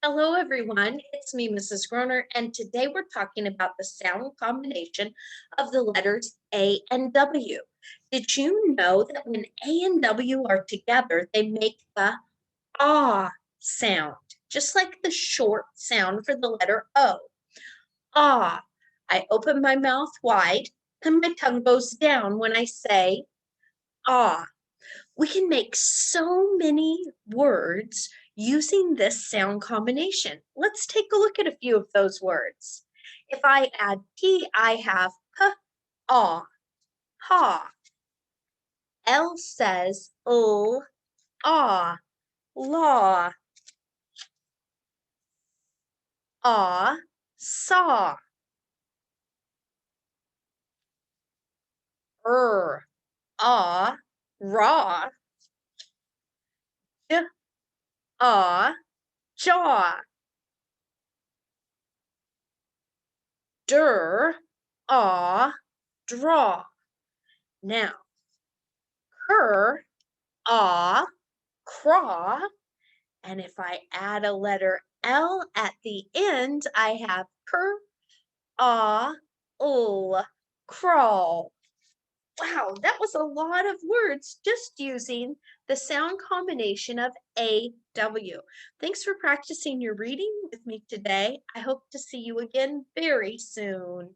Hello, everyone. It's me, Mrs. Groner, and today we're talking about the sound combination of the letters A and W. Did you know that when A and W are together, they make the ah sound, just like the short sound for the letter O? Ah. I open my mouth wide and my tongue goes down when I say ah. We can make so many words using this sound combination. Let's take a look at a few of those words. If I add T, I have P, aw, ha. L says L, ah, law, ah, saw, ah, raw, j, ah, jaw, ah, draw. Now, ah, craw. And if I add a letter L at the end, I have crawl. Wow, that was a lot of words just using the sound combination of AW. Thanks for practicing your reading with me today. I hope to see you again very soon.